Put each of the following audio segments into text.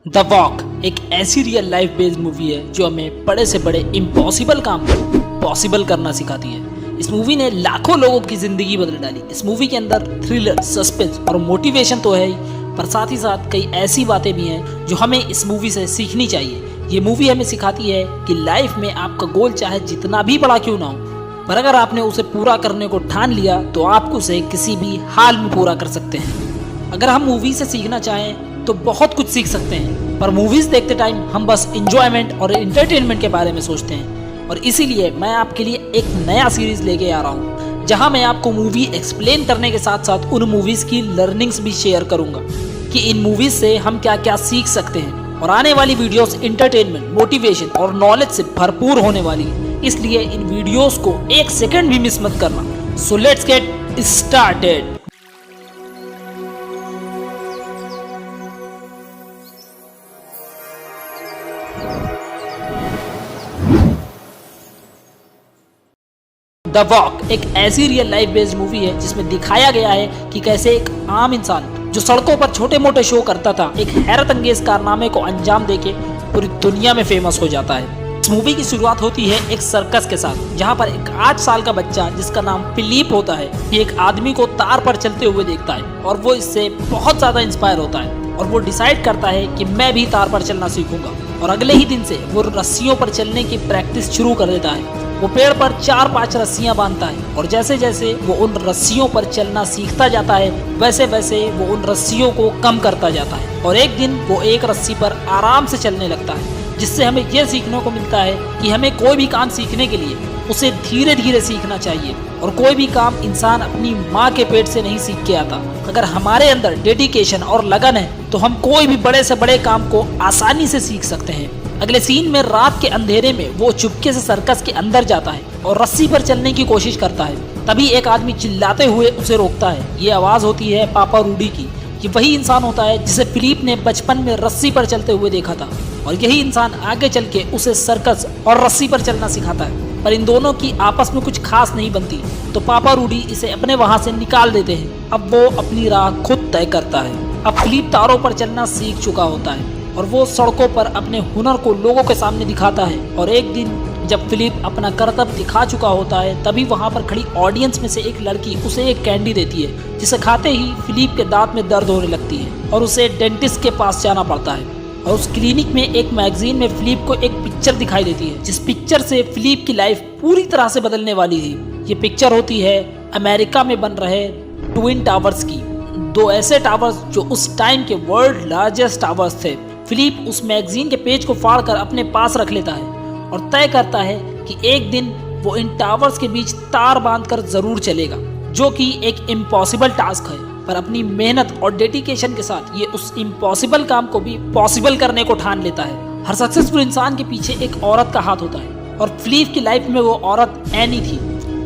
The walk एक ऐसी real life based movie है जो हमें बड़े से बड़े इम्पॉसिबल काम को पॉसिबल करना सिखाती है। इस मूवी ने लाखों लोगों की जिंदगी बदल डाली। इस मूवी के अंदर थ्रिलर, सस्पेंस और मोटिवेशन तो है ही, पर साथ ही साथ कई ऐसी बातें भी हैं जो हमें इस मूवी से सीखनी चाहिए। ये मूवी हमें सिखाती है कि लाइफ में आपका गोल चाहे जितना भी बड़ा क्यों ना हो, पर अगर आपने उसे पूरा करने को ठान लिया तो आप उसे किसी भी हाल में पूरा कर सकते हैं। अगर हम मूवी से सीखना चाहें तो बहुत कुछ सीख सकते हैं, पर मूवीज देखते टाइम हम बस इंजॉयमेंट और एंटरटेनमेंट के बारे में सोचते हैं। और इसीलिए मैं आपके लिए एक नया सीरीज लेके आ रहा हूँ जहाँ मैं आपको मूवी एक्सप्लेन करने के साथ साथ उन मूवीज की लर्निंग्स भी शेयर करूंगा कि इन मूवीज से हम क्या क्या सीख सकते हैं। और आने वाली वीडियोस एंटरटेनमेंट, मोटिवेशन और नॉलेज से भरपूर होने वाली है, इसलिए इन वीडियोस को एक सेकंड भी मिस मत करना। So let's get started. The walk एक ऐसी रियल लाइफ बेस्ड मूवी है जिसमें दिखाया गया है कि कैसे एक आम इंसान जो सड़कों पर छोटे मोटे शो करता था, एक हैरत अंगेज कारनामे को अंजाम देके पूरी दुनिया में फेमस हो जाता है। इस मूवी की शुरुआत होती है एक सर्कस के साथ, जहां पर एक 8 साल का बच्चा जिसका नाम फिलिप होता है, ये एक आदमी को तार पर चलते हुए देखता है और वो इससे बहुत ज्यादा इंस्पायर होता है और वो डिसाइड करता है कि मैं भी तार पर चलना सीखूंगा। और अगले ही दिन से वो रस्सियों पर चलने की प्रैक्टिस शुरू कर देता है। वो पेड़ पर 4-5 रस्सियां बांधता है और जैसे जैसे वो उन रस्सियों पर चलना सीखता जाता है वैसे वैसे वो उन रस्सियों को कम करता जाता है। और एक दिन वो एक रस्सी पर आराम से चलने लगता है, जिससे हमें यह सीखने को मिलता है कि हमें कोई भी काम सीखने के लिए उसे धीरे धीरे सीखना चाहिए। और कोई भी काम इंसान अपनी माँ के पेट से नहीं सीख के आता। अगर हमारे अंदर डेडिकेशन और लगन है तो हम कोई भी बड़े से बड़े काम को आसानी से सीख सकते हैं। अगले सीन में रात के अंधेरे में वो चुपके से सर्कस के अंदर जाता है और रस्सी पर चलने की कोशिश करता है। तभी एक आदमी चिल्लाते हुए उसे रोकता है। ये आवाज होती है पापा रूडी की। ये वही इंसान होता है जिसे फिलिप ने बचपन में रस्सी पर चलते हुए देखा था, और यही इंसान आगे चल के उसे सर्कस और रस्सी पर चलना सिखाता है। पर इन दोनों की आपस में कुछ खास नहीं बनती, तो पापा रूडी इसे अपने वहां से निकाल देते हैं। अब वो अपनी राह खुद तय करता है। अब फिलिप तारों पर चलना सीख चुका होता है और वो सड़कों पर अपने हुनर को लोगों के सामने दिखाता है। और एक दिन जब फिलिप अपना करतब दिखा चुका होता है, तभी वहां पर खड़ी ऑडियंस में से एक लड़की उसे एक कैंडी देती है, जिसे खाते ही फिलिप के दांत में दर्द होने लगती है और उसे डेंटिस्ट के पास जाना पड़ता है। और उस क्लिनिक में एक मैगजीन में फिलिप को एक पिक्चर दिखाई देती है, जिस पिक्चर से फिलिप की लाइफ पूरी तरह से बदलने वाली थी। ये पिक्चर होती है अमेरिका में बन रहे ट्विन टावर्स की, 2 ऐसे टावर्स जो उस टाइम के वर्ल्ड लार्जेस्ट टावर्स थे। फिलिप उस मैगजीन के पेज को फाड़कर अपने पास रख लेता है और तय करता है कि एक दिन वो इन टावर्स के बीच तार बांधकर जरूर चलेगा, जो कि एक इम्पॉसिबल टास्क है। पर अपनी मेहनत और डेडिकेशन के साथ ये उस इम्पॉसिबल काम को भी पॉसिबल करने को ठान लेता है। हर सक्सेसफुल इंसान के पीछे एक औरत का हाथ होता है और फिलिप की लाइफ में वो औरत एनी थी।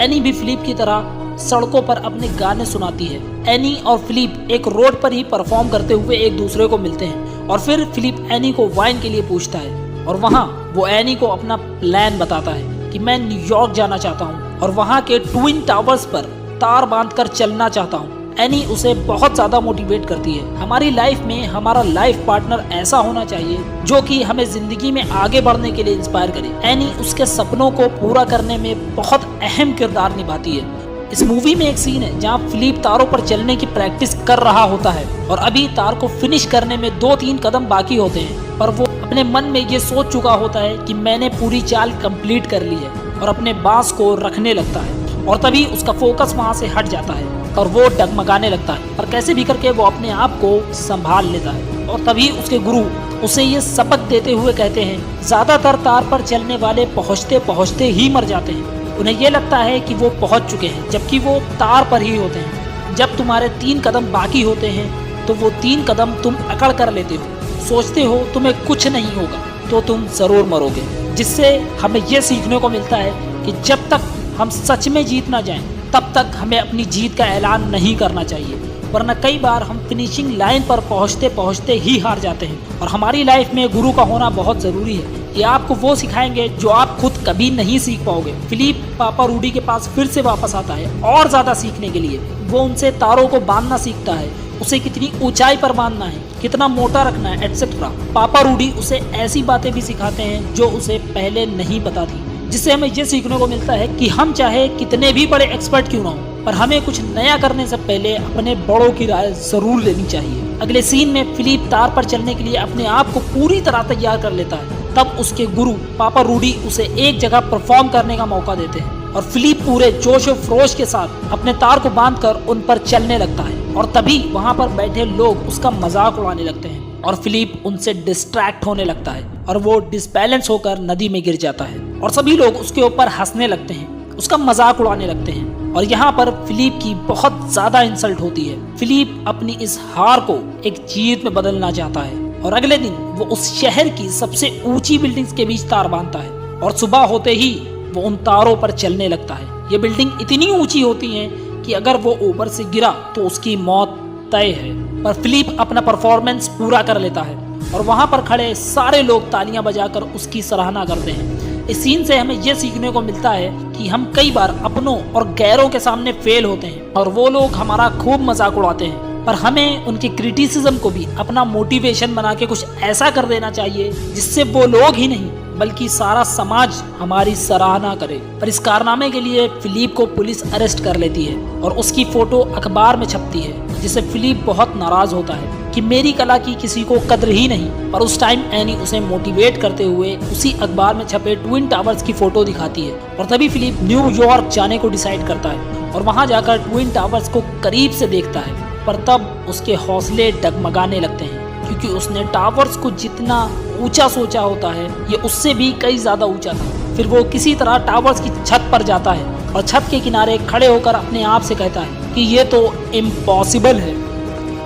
एनी भी फिलिप की तरह सड़कों पर अपने गाने सुनाती है। एनी और फिलिप एक रोड पर ही परफॉर्म करते हुए एक दूसरे को मिलते हैं और फिर फिलिप एनी को वाइन के लिए पूछता है और वहाँ वो एनी को अपना प्लान बताता है कि मैं न्यूयॉर्क जाना चाहता हूँ और वहाँ के ट्विन टावर्स पर तार बांधकर चलना चाहता हूँ। एनी उसे बहुत ज्यादा मोटिवेट करती है। हमारी लाइफ में हमारा लाइफ पार्टनर ऐसा होना चाहिए जो कि हमें जिंदगी में आगे बढ़ने के लिए इंस्पायर करे। एनी उसके सपनों को पूरा करने में बहुत अहम किरदार निभाती है। इस मूवी में एक सीन है जहाँ फिलिप तारों पर चलने की प्रैक्टिस कर रहा होता है और अभी तार को फिनिश करने में 2-3 कदम बाकी होते हैं, पर वो अपने मन में ये सोच चुका होता है कि मैंने पूरी चाल कंप्लीट कर ली है और अपने बांस को रखने लगता है। और तभी उसका फोकस वहां से हट जाता है और वो डगमगाने लगता है, पर कैसे भी करके वो अपने आप को संभाल लेता है। और तभी उसके गुरु उसे ये सबक देते हुए कहते हैं, ज्यादातर तार पर चलने वाले पहुंचते पहुंचते ही मर जाते हैं। उन्हें ये लगता है कि वो पहुंच चुके हैं, जबकि वो तार पर ही होते हैं। जब तुम्हारे 3 कदम बाकी होते हैं तो वो 3 कदम तुम अकड़ कर लेते हो, सोचते हो तुम्हें कुछ नहीं होगा तो तुम जरूर मरोगे। जिससे हमें यह सीखने को मिलता है कि जब तक हम सच में जीत ना जाएं तब तक हमें अपनी जीत का ऐलान नहीं करना चाहिए, वरना कई बार हम फिनिशिंग लाइन पर पहुंचते पहुंचते ही हार जाते हैं। और हमारी लाइफ में गुरु का होना बहुत जरूरी है। ये आपको वो सिखाएंगे जो आप खुद कभी नहीं सीख पाओगे। फिलिप पापा रूडी के पास फिर से वापस आता है और ज्यादा सीखने के लिए। वो उनसे तारों को बांधना सीखता है, उसे कितनी ऊंचाई पर बांधना है, कितना मोटा रखना है, एटसेट्रा। पापा रूडी उसे ऐसी बातें भी सिखाते हैं जो उसे पहले नहीं पता थी, जिससे हमें ये सीखने को मिलता है कि हम चाहे कितने भी बड़े एक्सपर्ट क्यों ना हो, पर हमें कुछ नया करने से पहले अपने बड़ों की राय जरूर लेनी चाहिए। अगले सीन में फिलिप तार पर चलने के लिए अपने आप को पूरी तरह तैयार कर लेता है। तब उसके गुरु पापा रूडी उसे एक जगह परफॉर्म करने का मौका देते हैं और फिलिप पूरे जोश और फरोश के साथ अपने तार को बांधकर उन पर चलने लगता है। और तभी वहाँ पर बैठे लोग उसका मजाक उड़ाने लगते हैं और फिलिप उनसे डिस्ट्रैक्ट होने लगता है और वो डिसबैलेंस होकर नदी में गिर जाता है और सभी लोग उसके ऊपर हंसने लगते हैं, उसका मजाक उड़ाने लगते हैं। और यहाँ पर फिलिप की बहुत ज्यादा इंसल्ट होती है। फिलिप अपनी इस हार को एक जीत में बदलना चाहता है और अगले दिन वो उस शहर की सबसे ऊंची बिल्डिंग्स के बीच तार बांधता है और सुबह होते ही वो उन तारों पर चलने लगता है। ये बिल्डिंग इतनी ऊंची होती है कि अगर वो ऊपर से गिरा तो उसकी मौत तय है, पर फिलिप अपना परफॉर्मेंस पूरा कर लेता है और वहां पर खड़े सारे लोग तालियां बजाकर उसकी सराहना करते हैं। इस सीन से हमें यह सीखने को मिलता है कि हम कई बार अपनों और गैरों के सामने फेल होते हैं और वो लोग हमारा खूब मजाक उड़ाते हैं, पर हमें उनके क्रिटिसिज्म को भी अपना मोटिवेशन बना के कुछ ऐसा कर देना चाहिए जिससे वो लोग ही नहीं बल्कि सारा समाज हमारी सराहना करे। पर इस कारनामे के लिए फिलिप को पुलिस अरेस्ट कर लेती है और उसकी फोटो अखबार में छपती है, जिससे फिलिप बहुत नाराज होता है कि मेरी कला की किसी को कद्र ही नहीं। पर उस टाइम एनी उसे मोटिवेट करते हुए उसी अखबार में छपे ट्विन टावर्स की फोटो दिखाती है और तभी फिलिप न्यूयॉर्क जाने को डिसाइड करता है और वहां जाकर ट्विन टावर्स को करीब से देखता है। पर तब उसके हौसले डगमगाने लगते हैं क्योंकि उसने टावर्स को जितना ऊंचा सोचा होता है ये उससे भी कई ज्यादा ऊंचा था। फिर वो किसी तरह टावर्स की छत पर जाता है और छत के किनारे खड़े होकर अपने आप से कहता है कि ये तो इम्पॉसिबल है,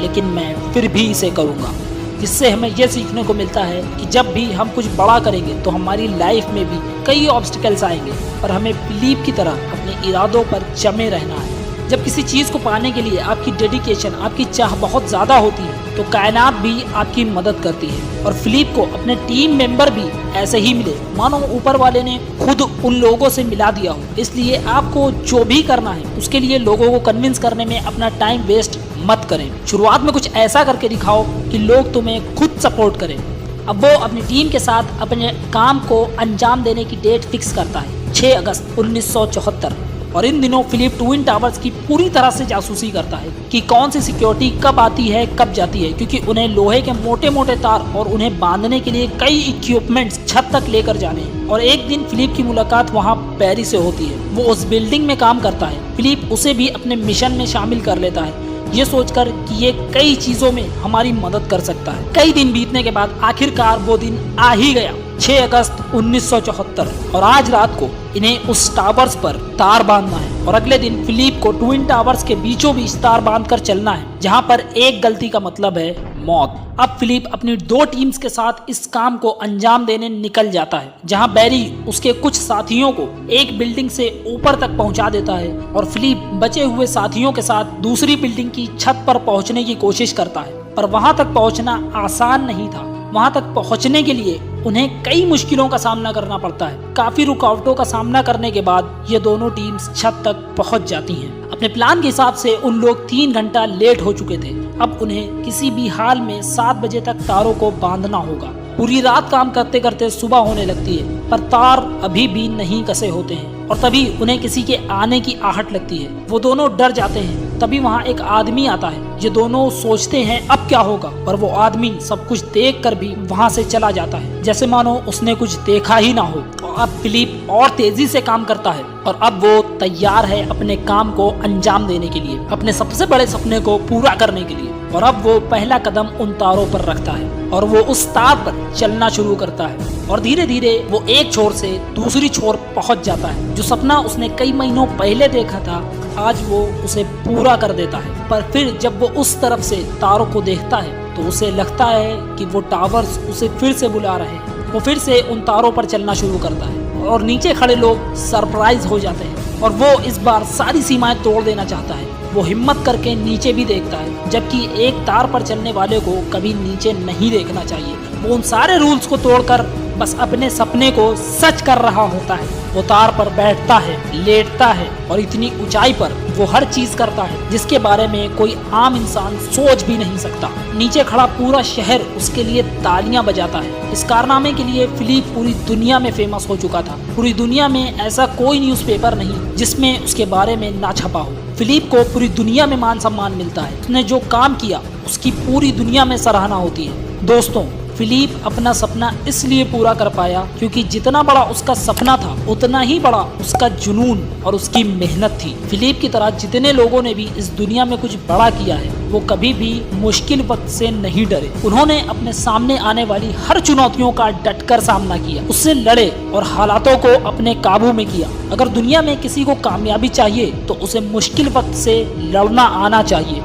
लेकिन मैं फिर भी इसे करूँगा। जिससे हमें यह सीखने को मिलता है कि जब भी हम कुछ बड़ा करेंगे तो हमारी लाइफ में भी कई ऑब्स्टिकल्स आएंगे, पर हमें फिलिप की तरह अपने इरादों पर जमे रहना है। जब किसी चीज को पाने के लिए आपकी डेडिकेशन, आपकी चाह बहुत ज्यादा होती है तो कायनात भी आपकी मदद करती है। और फिलिप को अपने टीम मेंबर भी ऐसे ही मिले, मानो ऊपर वाले ने खुद उन लोगों से मिला दिया हो। इसलिए आपको जो भी करना है उसके लिए लोगों को कन्विंस करने में अपना टाइम वेस्ट मत करें। शुरुआत में कुछ ऐसा करके दिखाओ कि लोग तुम्हें खुद सपोर्ट करें। अब वो अपनी टीम के साथ अपने काम को अंजाम देने की डेट फिक्स करता है, 6 अगस्त 1974। और इन दिनों फिलिप ट्विन टावर्स की पूरी तरह से जासूसी करता है कि कौन सी सिक्योरिटी कब आती है कब जाती है, क्योंकि उन्हें लोहे के मोटे मोटे तार और उन्हें बांधने के लिए कई इक्विपमेंट्स छत तक लेकर जाने हैं। और एक दिन फिलिप की मुलाकात वहां पैरी से होती है। वो उस बिल्डिंग में काम करता है। फिलिप उसे भी अपने मिशन में शामिल कर लेता है, ये सोचकर कि ये कई चीजों में हमारी मदद कर सकता है। कई दिन बीतने के बाद आखिरकार वो दिन आ ही गया, 6 अगस्त 1974। और आज रात को इन्हें उस टावर्स पर तार बांधना है और अगले दिन फिलिप को ट्विन टावर्स के बीचों बीच तार बांधकर चलना है, जहां पर एक गलती का मतलब है मौत। अब फिलिप अपनी 2 टीम्स के साथ इस काम को अंजाम देने निकल जाता है, जहां बैरी उसके कुछ साथियों को एक बिल्डिंग से ऊपर तक पहुंचा देता है और फिलिप बचे हुए साथियों के साथ दूसरी बिल्डिंग की छत पर पहुंचने की कोशिश करता है। पर वहां तक पहुंचना आसान नहीं था। वहां तक पहुंचने के लिए उन्हें कई मुश्किलों का सामना करना पड़ता है। काफी रुकावटों का सामना करने के बाद ये दोनों टीम्स छत तक पहुंच जाती हैं। अपने प्लान के हिसाब से उन लोग 3 घंटा लेट हो चुके थे। अब उन्हें किसी भी हाल में 7 बजे तक तारों को बांधना होगा। पूरी रात काम करते करते सुबह होने लगती है, पर तार अभी भी नहीं कसे होते हैं और तभी उन्हें किसी के आने की आहट लगती है। वो दोनों डर जाते हैं। तभी वहाँ एक आदमी आता है। ये दोनों सोचते हैं अब क्या होगा, पर वो आदमी सब कुछ देखकर भी वहाँ से चला जाता है, जैसे मानो उसने कुछ देखा ही ना हो। और अब फिलिप और तेजी से काम करता है और अब वो तैयार है अपने काम को अंजाम देने के लिए, अपने सबसे बड़े सपने को पूरा करने के लिए। और अब वो पहला कदम उन तारों पर रखता है और वो उस तार पर चलना शुरू करता है और धीरे धीरे वो एक छोर से दूसरी छोर पहुंच जाता है। जो सपना उसने कई महीनों पहले देखा था, आज वो उसे पूरा कर देता है। पर फिर जब वो उस तरफ से तारों को देखता है तो उसे लगता है कि वो टावर्स उसे फिर से बुला रहे हैं। वो फिर से उन तारों पर चलना शुरू करता है और नीचे खड़े लोग सरप्राइज हो जाते हैं और वो इस बार सारी सीमाएं तोड़ देना चाहता है। वो हिम्मत करके नीचे भी देखता है, जबकि एक तार पर चलने वाले को कभी नीचे नहीं देखना चाहिए। वो उन सारे रूल्स को तोड़कर बस अपने सपने को सच कर रहा होता है। वो तार पर बैठता है, लेटता है और इतनी ऊंचाई पर वो हर चीज करता है जिसके बारे में कोई आम इंसान सोच भी नहीं सकता। नीचे खड़ा पूरा शहर उसके लिए तालियां बजाता है। इस कारनामे के लिए फिलिप पूरी दुनिया में फेमस हो चुका था। पूरी दुनिया में ऐसा कोई न्यूज़पेपर नहीं जिसमें उसके बारे में ना छपा हो। फिलिप को पूरी दुनिया में मान सम्मान मिलता है। उसने जो काम किया उसकी पूरी दुनिया में सराहना होती है। दोस्तों, फिलिप अपना सपना इसलिए पूरा कर पाया क्योंकि जितना बड़ा उसका सपना था उतना ही बड़ा उसका जुनून और उसकी मेहनत थी। फिलिप की तरह जितने लोगों ने भी इस दुनिया में कुछ बड़ा किया है वो कभी भी मुश्किल वक्त से नहीं डरे। उन्होंने अपने सामने आने वाली हर चुनौतियों का डटकर सामना किया, उससे लड़े और हालातों को अपने काबू में किया। अगर दुनिया में किसी को कामयाबी चाहिए तो उसे मुश्किल वक्त से लड़ना आना चाहिए।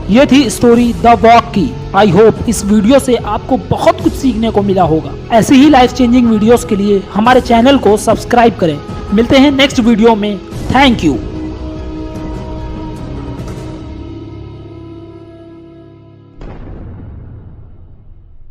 ये थी स्टोरी द वॉक की। आई होप इस वीडियो से आपको बहुत कुछ सीखने को मिला होगा। ऐसी ही लाइफ चेंजिंग वीडियोस के लिए हमारे चैनल को सब्सक्राइब करें। मिलते हैं नेक्स्ट वीडियो में। Thank you.